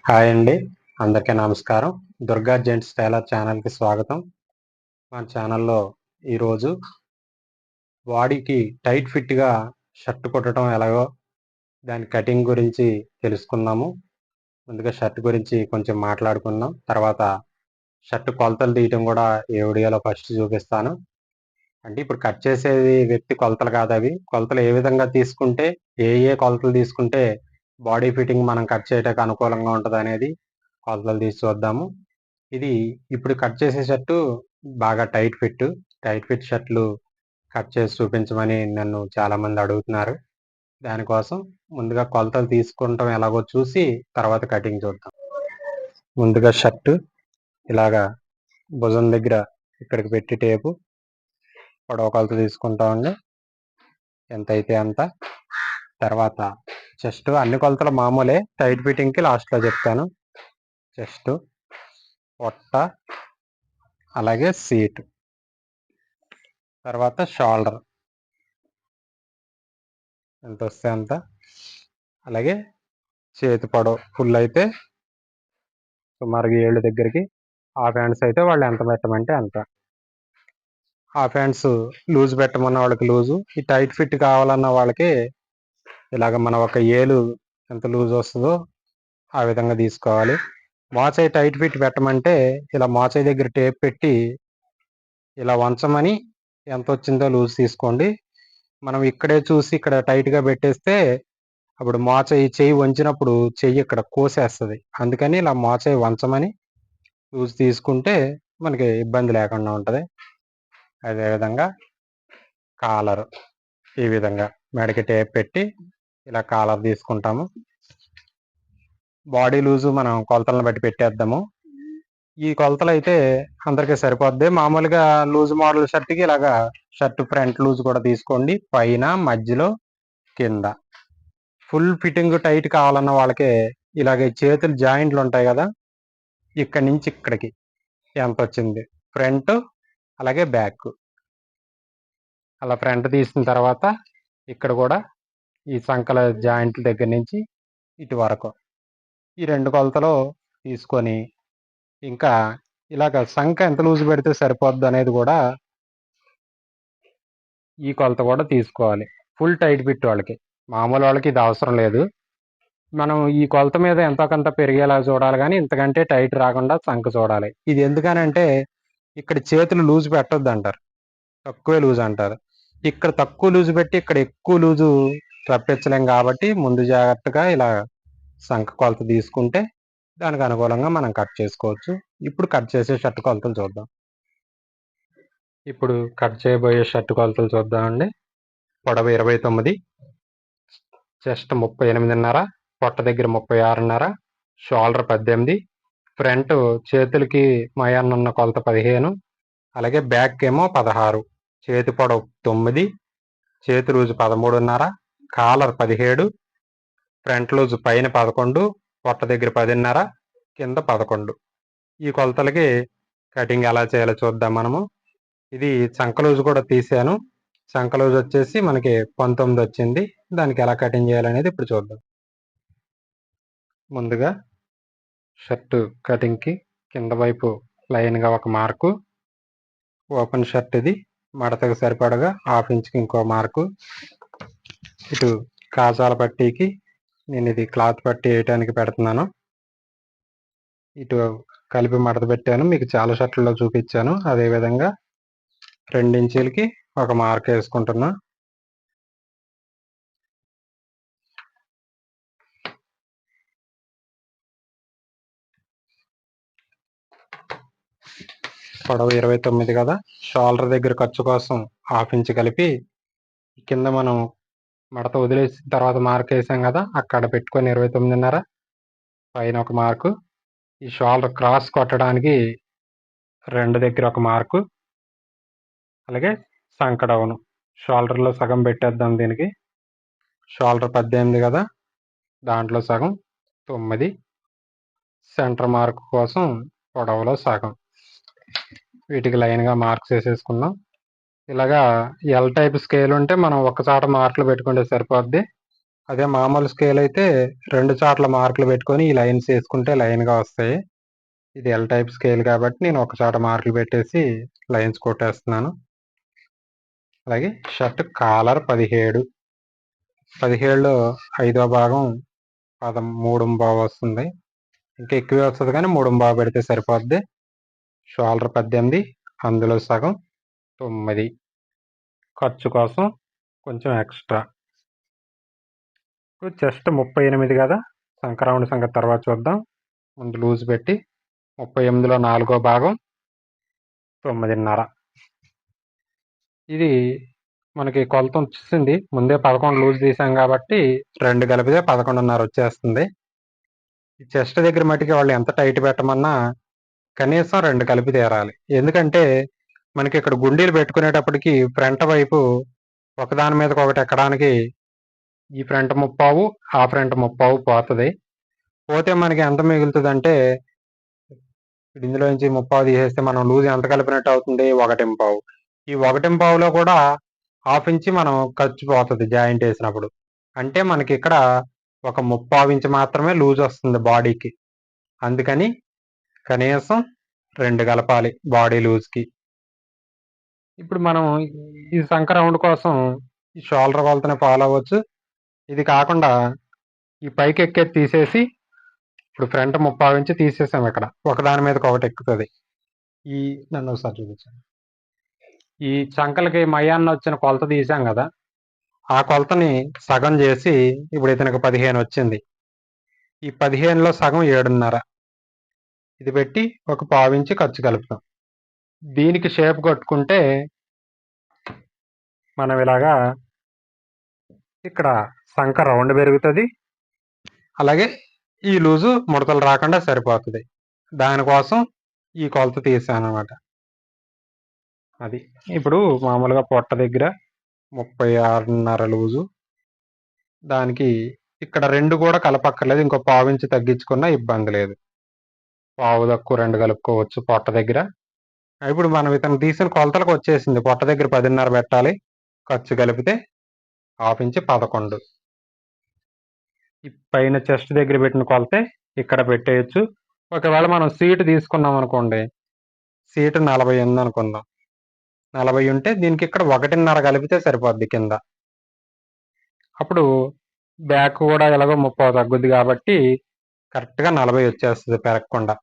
Hi అండి, అందరికీ నమస్కారం. దుర్గా జెంట్స్ టైలర్ ఛానల్కి స్వాగతం. మన ఛానల్లో ఈరోజు బాడీకి టైట్ ఫిట్గా షర్ట్ కుట్టడం ఎలాగో దాని కటింగ్ గురించి తెలుసుకుందాము. ముందుగా షర్ట్ గురించి కొంచెం మాట్లాడుకుందాం. తర్వాత షర్ట్ కొలతలు తీయటం కూడా ఈ వీడియోలో ఫస్ట్ చూపిస్తాను. అంటే ఇప్పుడు కట్ చేసేది వ్యక్తి కొలతలు కాదు, అవి కొలతలు ఏ విధంగా తీసుకుంటే ఏ కొలతలు తీసుకుంటే బాడీ ఫిట్టింగ్ మనం కట్ చేయడానికి అనుకూలంగా ఉంటుంది అనేది కొలతలు తీసి చూద్దాము. ఇది ఇప్పుడు కట్ చేసే షర్టు బాగా టైట్ ఫిట్ షర్ట్లు కట్ చేసి చూపించమని నన్ను చాలామంది అడుగుతున్నారు. దానికోసం ముందుగా కొలతలు తీసుకుంటాం ఎలాగో చూసి తర్వాత కటింగ్ చూద్దాం. ముందుగా షర్టు ఇలాగా భుజం దగ్గర ఇక్కడికి పెట్టి టేపు పొడవు కొలత తీసుకుంటామండి, ఎంత అయితే అంత. తర్వాత చెస్ట్ అన్ని కొలతలు మామూలే, టైట్ ఫిట్టింగ్కి లాస్ట్లో చెప్తాను. చెస్ట్, పొట్ట, అలాగే సీట్, తర్వాత షోల్డర్ ఎంత వస్తే అంత, అలాగే చేతి పొడవు ఫుల్ అయితే సుమారుగా ఏళ్ళు దగ్గరికి, హాఫ్ హ్యాండ్స్ అయితే వాళ్ళు ఎంత పెట్టమంటే అంత. హాఫ్ హ్యాండ్స్ లూజ్ పెట్టమన్న వాళ్ళకి లూజు, ఈ టైట్ ఫిట్ కావాలన్న వాళ్ళకి ఇలాగ మన ఒక ఏలు ఎంత లూజ్ వస్తుందో ఆ విధంగా తీసుకోవాలి. మోచేయి టైట్ ఫిట్ పెట్టమంటే ఇలా మోచేయి దగ్గర టేప్ పెట్టి ఇలా వంచమని ఎంత వచ్చిందో లూజ్ తీసుకోండి. మనం ఇక్కడే చూసి ఇక్కడ టైట్గా పెట్టేస్తే అప్పుడు చెయ్యి వంచినప్పుడు చెయ్యి ఇక్కడ కోసేస్తుంది. అందుకని ఇలా మోచేయి వంచమని లూజ్ తీసుకుంటే మనకి ఇబ్బంది లేకుండా ఉంటుంది. అదేవిధంగా కాలర్ ఈ విధంగా మెడకి టేప్ పెట్టి ఇలా కాలర్ తీసుకుంటాము. బాడీ లూజు మనం కొలతలను బట్టి పెట్టేద్దాము. ఈ కొలతలు అయితే అందరికీ సరిపోద్ది. మామూలుగా లూజ్ మోడల్ షర్ట్కి ఇలాగా షర్ట్ ఫ్రంట్ లూజ్ కూడా తీసుకోండి, పైన మధ్యలో కింద. ఫుల్ ఫిట్టింగ్ టైట్ కావాలన్న వాళ్ళకి ఇలాగే చేతులు జాయింట్లు ఉంటాయి కదా, ఇక్కడి నుంచి ఇక్కడికి ఎంత వచ్చింది ఫ్రంట్ అలాగే బ్యాక్, అలా ఫ్రంట్ తీసిన తర్వాత ఇక్కడ కూడా ఈ సంకల జాయింట్ల దగ్గర నుంచి ఇటు వరకు ఈ రెండు కొలతలు తీసుకొని ఇంకా ఇలాగ సంఖ ఎంత లూజ్ పెడితే సరిపోద్ది అనేది కూడా ఈ కొలత కూడా తీసుకోవాలి. ఫుల్ టైట్ ఫిట్ వాళ్ళకి, మామూలు వాళ్ళకి ఇది అవసరం లేదు. మనం ఈ కొలత మీద ఎంతో కొంత పెరిగేలా చూడాలి, కానీ ఇంతకంటే టైట్ రాకుండా సంఖ చూడాలి. ఇది ఎందుకనంటే ఇక్కడ చేతులు లూజ్ పెట్టొద్దు అంటారు, తక్కువే లూజ్ అంటారు. ఇక్కడ తక్కువ లూజ్ పెట్టి ఇక్కడ ఎక్కువ లూజు రప్పించలేం కాబట్టి ముందు జాగ్రత్తగా ఇలా సంఖ కొలత తీసుకుంటే దానికి అనుకూలంగా మనం కట్ చేసుకోవచ్చు. ఇప్పుడు కట్ చేసే షర్ట్ కొలతలు చూద్దాం. ఇప్పుడు కట్ చేయబోయే షర్ట్ కొలతలు చూద్దామండి. పొడవు 29, చెస్ట్ 38.5, పొట్ట దగ్గర 36.5, షోల్డర్ 18, ఫ్రంట్ చేతులకి మయాన్నున్న కొలత 15, అలాగే బ్యాక్ ఏమో 16, చేతి పొడవు 9, చేతి లూజు 13.5, కాలర్ 17, ఫ్రంట్ లూజు పైన 11, పొట్ట దగ్గర 10.5, కింద 11. ఈ కొలతలకి కటింగ్ ఎలా చేయాలో చూద్దాం మనము. ఇది చంక లూజు కూడా తీసాను. చంక లూజు వచ్చేసి మనకి 19 వచ్చింది. దానికి ఎలా కటింగ్ చేయాలనేది ఇప్పుడు చూద్దాం. ముందుగా షర్టు కటింగ్కి కింద వైపు లైన్గా ఒక మార్కు, ఓపెన్ షర్ట్ ఇది మడతకు సరిపడగా 1/2 ఇంచుకి ఇంకో మార్కు, ఇటు కాజాల పట్టీకి నేను ఇది క్లాత్ పట్టీ వేయటానికి పెడుతున్నాను, ఇటు కలిపి మడత పెట్టాను. మీకు చాలా షర్ట్లలో చూపించాను. అదేవిధంగా 2 ఇంచీలకి ఒక మార్క్ వేసుకుంటున్నా. పొడవు 29 కదా, షోల్డర్ దగ్గర ఖర్చు కోసం 1/2 ఇంచు కలిపి కింద మనం మడత వదిలేసిన తర్వాత మార్క్ వేసాం కదా, అక్కడ పెట్టుకొని 29.5, పైన ఒక మార్కు, ఈ షోల్డర్ క్రాస్ కొట్టడానికి 2 దగ్గర ఒక మార్కు, అలాగే సంక డౌన్ షోల్డర్లో సగం పెట్టేద్దాం. దీనికి షోల్డర్ 18 కదా, దాంట్లో సగం 9, సెంటర్ మార్క్ కోసం పొడవులో సగం, వీటికి లైన్గా మార్క్స్ వేసేసుకుందాం. ఇలాగా ఎల్ టైప్ స్కేల్ ఉంటే మనం ఒక్కసాట మార్కులు పెట్టుకుంటే సరిపోద్ది. అదే మామూలు స్కేల్ అయితే 2 చోట్ల మార్కులు పెట్టుకొని ఈ లైన్స్ వేసుకుంటే లైన్‌గా వస్తాయి. ఇది ఎల్ టైప్ స్కేల్ కాబట్టి నేను ఒక చోట మార్కులు పెట్టేసి లైన్స్ కొట్టేస్తున్నాను. అలాగే షర్ట్ కాలర్ 17. 17లో 5వ భాగం 3/4 వస్తుంది. ఇంకా ఎక్కువే వస్తది కానీ 3/4 పెడితే సరిపోద్ది. షోల్డర్ 18, అందులో సగం 9. ఖర్చు కోసం కొంచెం ఎక్స్ట్రా. ఇప్పుడు చెస్ట్ 38 కదా, సంక రౌండ్ సంగతి తర్వాత చూద్దాం. ముందు లూజ్ పెట్టి 38లో 4వ భాగం 9.5. ఇది మనకి కొలత వచ్చేసింది. ముందే 11 లూజ్ తీసాం కాబట్టి 2 కలిపితే 11.5 వచ్చేస్తుంది. ఈ చెస్ట్ దగ్గర మట్టికి వాళ్ళు ఎంత టైట్ పెట్టమన్నా కనీసం 2 కలిపి తీరాలి. ఎందుకంటే మనకి ఇక్కడ గుండీలు పెట్టుకునేటప్పటికి ఫ్రంట్ వైపు ఒకదాని మీదకి ఒకటి ఎక్కడానికి ఈ ఫ్రంట్ ముప్పావు, ఆ ఫ్రంట్ ముప్పావు పోతది. పోతే మనకి ఎంత మిగులుతుందంటే ఇందులో నుంచి ముప్పావు తీసేస్తే మనం లూజ్ ఎంత కలిపినట్టు అవుతుంది? 1.5. ఈ 1.5లో కూడా 1/2 ఇంచి మనం ఖర్చు పోతది జాయింట్ వేసినప్పుడు. అంటే మనకి ఇక్కడ ఒక 3/4 ఇంచ్ మాత్రమే లూజ్ వస్తుంది బాడీకి. అందుకని కనీసం 2 కలపాలి బాడీ లూజ్‌కి. ఇప్పుడు మనం ఈ సంక రౌండ్ కోసం ఈ షోల్డర్ కొలతనే ఫాలో అవ్వచ్చు. ఇది కాకుండా ఈ పైకి ఎక్కేది తీసేసి ఇప్పుడు ఫ్రంట్ 3/4 ఇంచ్ తీసేసాం ఇక్కడ. ఒకదాని మీదకి ఒకటి ఎక్కుతది. నన్ను ఒకసారి చూపించండి. ఈ చంకలకి మయాన్న వచ్చిన కొలత తీసాం కదా, ఆ కొలతని సగం చేసి ఇప్పుడు ఇతనికి 15 వచ్చింది. ఈ 15లో సగం 7.5. ఇది పెట్టి ఒక 1/4 ఇంచ్ ఖర్చు కలుపుతాం. దీనికి షేప్ కొట్టుకుంటే మనం ఇలాగా ఇక్కడ సంక రౌండ్ పెరుగుతుంది. అలాగే ఈ లూజు ముడతలు రాకుండా సరిపోతుంది. దానికోసం ఈ కొలత తీసాను అనమాట. అది ఇప్పుడు మామూలుగా పొట్ట దగ్గర 36.5 లూజు. దానికి ఇక్కడ 2 కూడా కలపక్కర్లేదు. ఇంకో 1/4 ఇంచ్ తగ్గించుకున్నా ఇబ్బంది లేదు. పావు తక్కువ 2 కలుపుకోవచ్చు పొట్ట దగ్గర. ఇప్పుడు మనం ఇతను తీసిన కొలతలకు వచ్చేసింది. పొట్ట దగ్గర 10.5 పెట్టాలి. ఖర్చు కలిపితే 1/2 ఇంచ్ 11. ఈ పైన చెస్ట్ దగ్గర పెట్టిన కొలతే ఇక్కడ పెట్టేయచ్చు. ఒకవేళ మనం సీటు తీసుకున్నాం అనుకోండి, సీటు 48 అనుకుందాం. 40 ఉంటే దీనికి ఇక్కడ 1.5 కలిపితే సరిపోద్ది కింద. అప్పుడు బ్యాక్ కూడా ఎలాగో 30 తగ్గుద్ది కాబట్టి కరెక్ట్‌గా 40 వచ్చేస్తది పెరగకుండా.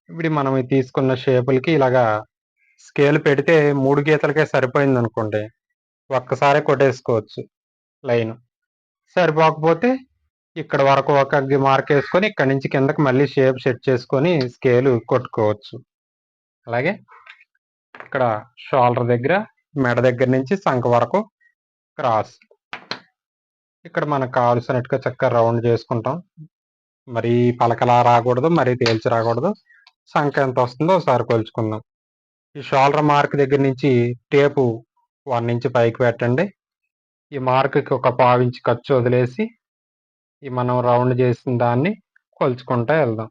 ఇప్పుడు మనం తీసుకున్న షేపులకి ఇలాగా స్కేల్ పెడితే 3 గీతలకే సరిపోయిందనుకోండి, ఒక్కసారే కొట్టేసుకోవచ్చు లైను. సరిపోకపోతే ఇక్కడ వరకు ఒక మార్క్ వేసుకొని ఇక్కడి నుంచి కిందకి మళ్ళీ షేప్ సెట్ చేసుకొని స్కేలు కొట్టుకోవచ్చు. అలాగే ఇక్కడ షోల్డర్ దగ్గర, మెడ దగ్గర నుంచి సంక వరకు క్రాస్. ఇక్కడ మనకు కావాల్సినట్టుగా చక్కగా రౌండ్ చేసుకుంటాం. మరీ పలకలా రాకూడదు, మరీ తేల్చి రాకూడదు. సంక ఎంత వస్తుందో ఒకసారి కొలుచుకుందాం. ఈ షోల్డర్ మార్క్ దగ్గర నుంచి టేపు 1 ఇంచ్ పైకి పెట్టండి. ఈ మార్క్కి ఒక 1/4 ఇంచ్ ఖర్చు వదిలేసి ఈ మనం రౌండ్ చేసిన దాన్ని కొలుచుకుంటూ వెళ్దాం.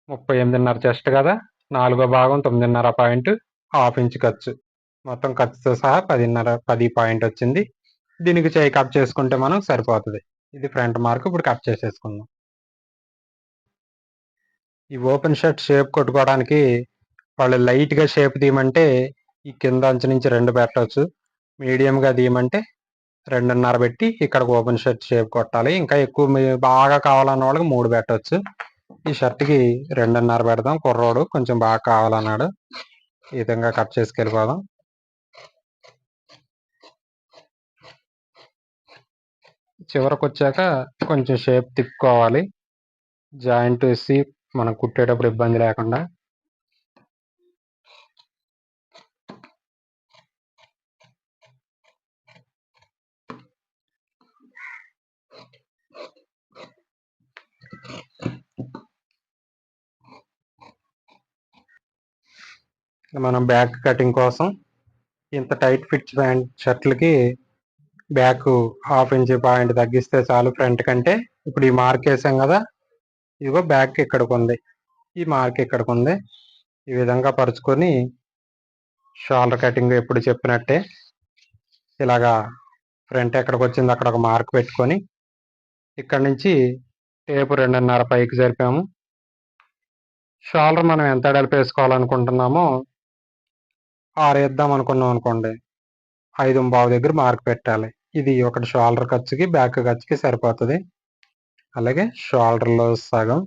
38.5 చెస్ట్ కదా, 4వ భాగం 9.5 పాయింట్, 1/2 ఇంచ్ ఖర్చు. మొత్తం ఖర్చుతో సహా 10 పాయింట్ వచ్చింది. దీనికి చేయి కట్ చేసుకుంటే మనం సరిపోతుంది. ఇది ఫ్రంట్ మార్క్. ఇప్పుడు కట్ చేసేసుకుందాం. ఈ ఓపెన్ షర్ట్ షేప్ కొట్టుకోవడానికి వాళ్ళు లైట్గా షేప్ తీయమంటే ఈ కింద అంచు నుంచి 2 పెట్టవచ్చు. మీడియంగా తీయమంటే 2.5 పెట్టి ఇక్కడ ఓపెన్ షర్ట్ షేప్ కొట్టాలి. ఇంకా ఎక్కువ బాగా కావాలన్న వాళ్ళకి 3 పెట్టవచ్చు. ఈ షర్ట్కి 2.5 పెడదాం. కుర్రోడు కొంచెం బాగా కావాలన్నాడు. ఈ విధంగా కట్ చేసుకెళ్ళిపోదాం. చివరకు వచ్చాక కొంచెం షేప్ తిప్పుకోవాలి, జాయింట్ వేసి మనం కుట్టేటప్పుడు ఇబ్బంది లేకుండా. మనం బ్యాక్ కటింగ్ కోసం ఇంత టైట్ ఫిట్ ప్యాంట్ షర్ట్లకి బ్యాక్ 1/2 ఇంచ్ పాయింట్ తగ్గిస్తే చాలు ఫ్రంట్ కంటే. ఇప్పుడు ఈ మార్క్ వేసాం కదా, ఇదిగో బ్యాక్ ఇక్కడికి ఉంది, ఈ మార్క్ ఇక్కడికి ఉంది. ఈ విధంగా పరుచుకొని షోల్డర్ కటింగ్ ఎప్పుడు చెప్పినట్టే ఇలాగా ఫ్రంట్ ఎక్కడికి వచ్చింది అక్కడ ఒక మార్క్ పెట్టుకొని ఇక్కడ నుంచి టేపు 2.5 పైకి జరిపాము. షోల్డర్ మనం ఎంత వెడల్పు వేసుకోవాలనుకుంటున్నామో 6 వేద్దాం అనుకున్నాం అనుకోండి, 5.25 దగ్గర మార్క్ పెట్టాలి. ఇది ఒకటి షోల్డర్ ఖర్చుకి బ్యాక్ ఖర్చుకి సరిపోతుంది. అలాగే షోల్డర్లో సగం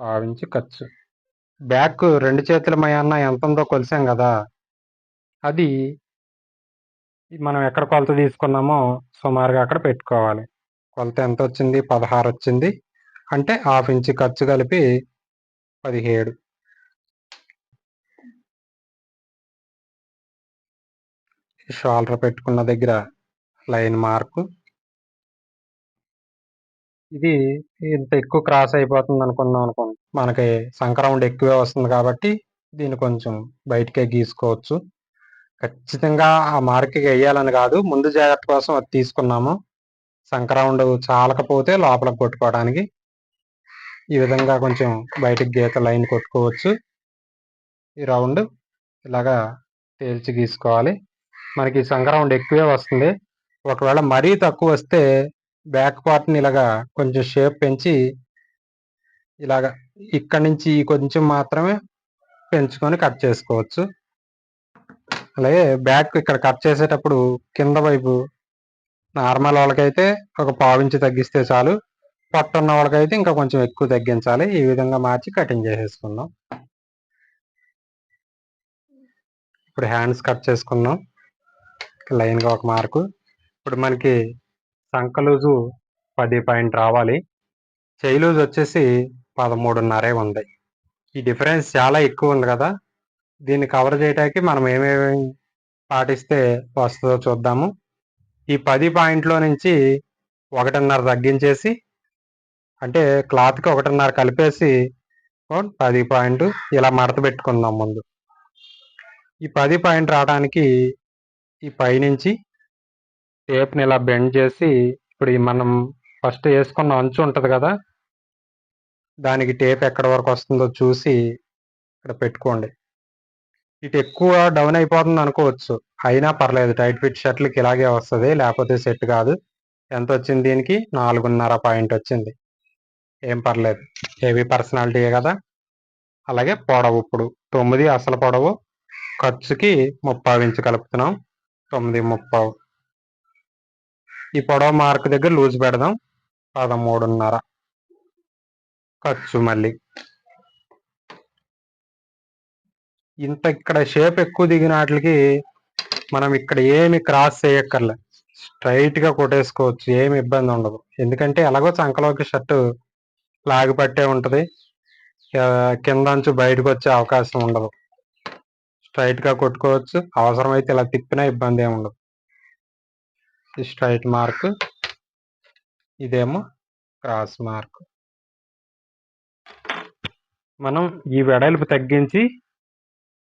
1/2 ఇంచు ఖర్చు. బ్యాక్ 2 చేతుల మయాన్న ఎంత ఉందో కొలిసాం కదా, అది మనం ఎక్కడ కొలత తీసుకున్నామో సుమారుగా అక్కడ పెట్టుకోవాలి. కొలత ఎంత వచ్చింది? 16 వచ్చింది. అంటే 1/2 ఇంచు ఖర్చు కలిపి 17. షోల్డర్ పెట్టుకున్న దగ్గర లైన్ మార్కు. ఇది ఇంత ఎక్కువ క్రాస్ అయిపోతుంది అనుకున్నాం అనుకోండి, మనకి సంక్రౌండ్ ఎక్కువే వస్తుంది కాబట్టి దీన్ని కొంచెం బయటకే గీసుకోవచ్చు. ఖచ్చితంగా ఆ మార్క్కి వేయాలని కాదు, ముందు జాగ్రత్త కోసం అది తీసుకున్నాము. సంక్రౌండ్ చాలకపోతే లోపలికి కొట్టుకోవడానికి ఈ విధంగా కొంచెం బయటికి గీత లైన్ కొట్టుకోవచ్చు. ఈ రౌండ్ ఇలాగా తేల్చి గీసుకోవాలి. మనకి సంక్రౌండ్ ఎక్కువే వస్తుంది. ఒకవేళ మరీ తక్కువ వస్తే బ్యాక్ పార్ట్ని ఇలాగా కొంచెం షేప్ పెంచి ఇలాగా ఇక్కడి నుంచి కొంచెం మాత్రమే పెంచుకొని కట్ చేసుకోవచ్చు. అలాగే బ్యాక్ ఇక్కడ కట్ చేసేటప్పుడు కింద వైపు నార్మల్ వాళ్ళకైతే ఒక 1/4 ఇంచు తగ్గిస్తే చాలు, పొట్టున్న వాళ్ళకైతే ఇంకా కొంచెం ఎక్కువ తగ్గించాలి. ఈ విధంగా మార్చి కటింగ్ చేసేసుకుందాం. ఇప్పుడు హ్యాండ్స్ కట్ చేసుకున్నాం, లైన్గా ఒక మార్కు. ఇప్పుడు మనకి సంక లూజు 10 పాయింట్ రావాలి, చెయ్యి లూజ్ వచ్చేసి 13.5 ఉంది. ఈ డిఫరెన్స్ చాలా ఎక్కువ ఉంది కదా, దీన్ని కవర్ చేయడానికి మనం ఏమేమి పాటిస్తే వస్తుందో చూద్దాము. ఈ 10 పాయింట్లో నుంచి 1.5 తగ్గించేసి, అంటే క్లాత్కి 1.5 కలిపేసి 10 పాయింట్ ఇలా మడత పెట్టుకుందాం. ముందు ఈ 10 పాయింట్ రావడానికి ఈ పైనుంచి టేప్ని ఇలా బెండ్ చేసి, ఇప్పుడు మనం ఫస్ట్ వేసుకున్న అంచు ఉంటుంది కదా, దానికి టేప్ ఎక్కడి వరకు వస్తుందో చూసి ఇక్కడ పెట్టుకోండి. ఇటు ఎక్కువ డౌన్ అయిపోతుంది అనుకోవచ్చు, అయినా పర్లేదు, టైట్ ఫిట్ షర్ట్లకి ఇలాగే వస్తుంది, లేకపోతే సెట్ కాదు. ఎంత వచ్చింది? దీనికి 4.5 పాయింట్ వచ్చింది. ఏం పర్లేదు, హెవీ పర్సనాలిటీయే కదా. అలాగే పొడవు ఇప్పుడు 9 అసలు పొడవు, ఖర్చుకి 30 ఇంచు కలుపుతున్నాం, 9.30. ఈ పొడవు మార్క్ దగ్గర లూజ్ పెడదాం, 13.5 ఖర్చు. మళ్ళీ ఇంత ఇక్కడ షేప్ ఎక్కువ దిగిన వాటికి మనం ఇక్కడ ఏమి క్రాస్ చేయక్కర్లే, స్ట్రైట్గా కొట్టేసుకోవచ్చు, ఏమి ఇబ్బంది ఉండదు. ఎందుకంటే ఎలాగో చంకలోకి షర్టు లాగి పట్టే ఉంటుంది, కింద అంచు బయటకు వచ్చే అవకాశం ఉండదు. స్ట్రైట్గా కొట్టుకోవచ్చు, అవసరమైతే ఇలా తిప్పినా ఇబ్బంది ఏమి ఉండదు. ఈ స్ట్రైట్ మార్క్, ఇదేమో క్రాస్ మార్క్. మనం ఈ వెడల్పు తగ్గించి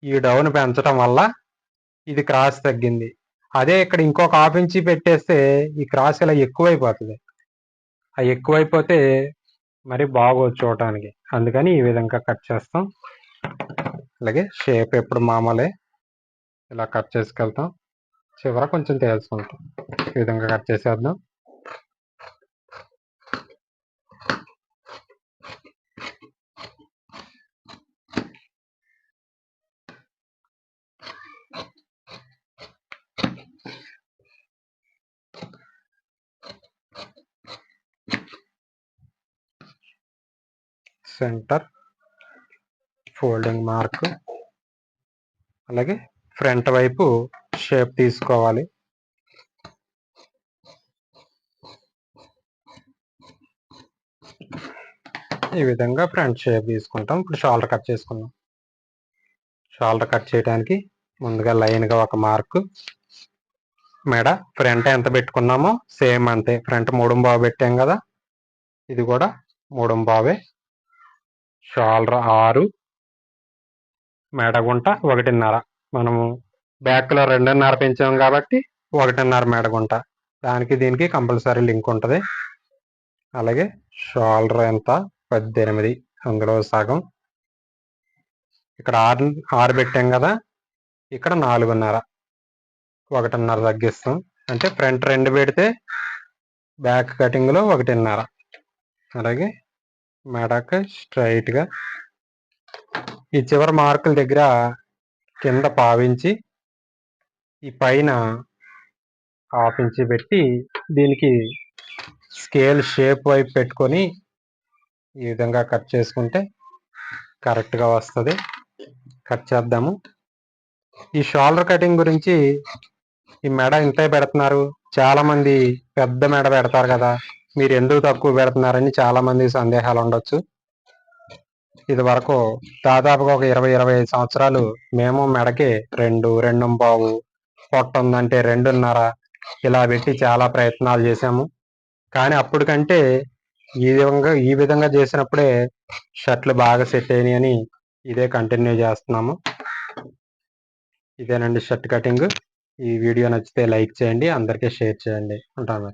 ఈ డౌన్ పెంచడం వల్ల ఇది క్రాస్ తగ్గింది. అదే ఇక్కడ ఇంకొక 1/2 ఇంచు పెట్టేస్తే ఈ క్రాస్ ఇలా ఎక్కువైపోతుంది. ఆ ఎక్కువైపోతే మరి బాగోదు చూడటానికి, అందుకని ఈ విధంగా కట్ చేస్తాం. అలాగే షేప్ ఎప్పుడు మామూలే, ఇలా కట్ చేసుకెళ్తాం, చివర కొంచెం తేల్చుకుంటాం. ఈ విధంగా కట్ చేసేద్దాం. సెంటర్ ఫోల్డింగ్ మార్క్, అలాగే ఫ్రంట్ వైపు షేప్ తీసుకోవాలి. ఈ విధంగా ఫ్రంట్ షేప్ తీసుకుంటాం. ఇప్పుడు షోల్డర్ కట్ చేసుకుందాం. షోల్డర్ కట్ చేయడానికి ముందుగా లైన్గా ఒక మార్కు. మెడ ఫ్రంట్ ఎంత పెట్టుకున్నామో సేమ్ అంతే, ఫ్రంట్ 3.25 పెట్టాం కదా, ఇది కూడా 3.25. షోల్డర్ 6, మెడ గుంట 1.5. మనము బ్యాక్లో 2.5 పెంచాం కాబట్టి 1.5 మెడ గుంట, దానికి దీనికి కంపల్సరీ లింక్ ఉంటుంది. అలాగే షోల్డర్ ఎంత? 18, అందులో సగం. ఇక్కడ 6 పెట్టాం కదా, ఇక్కడ 4.5, 1.5 తగ్గిస్తాం. అంటే ఫ్రంట్ 2 పెడితే బ్యాక్ కటింగ్లో 1.5. అలాగే మెడకు స్ట్రైట్గా ఈ చివరి మార్కుల దగ్గర కింద పావించి ఈ పైన ½ ఇంచి పెట్టి దీనికి స్కేల్ షేప్ వైపు పెట్టుకొని ఈ విధంగా కట్ చేసుకుంటే కరెక్ట్గా వస్తుంది. కట్ చేద్దాము. ఈ షోల్డర్ కటింగ్ గురించి ఈ మెడ ఇంతే పెడుతున్నారు, చాలామంది పెద్ద మెడ పెడతారు కదా, మీరు ఎందుకు తక్కువ పెడుతున్నారని చాలామంది సందేహాలు ఉండొచ్చు. ఇది వరకు దాదాపుగా ఒక 20-25 సంవత్సరాలు మేము మెడకి 2.5 పొట్ట ఉందంటే 2.5 ఇలా పెట్టి చాలా ప్రయత్నాలు చేశాము. కానీ అప్పటికంటే ఈ విధంగా చేసినప్పుడే షర్ట్లు బాగా సెట్ అయినాయి అని ఇదే కంటిన్యూ చేస్తున్నాము. ఇదేనండి షర్ట్ కటింగ్. ఈ వీడియో నచ్చితే లైక్ చేయండి, అందరికీ షేర్ చేయండి. ఉంటాను.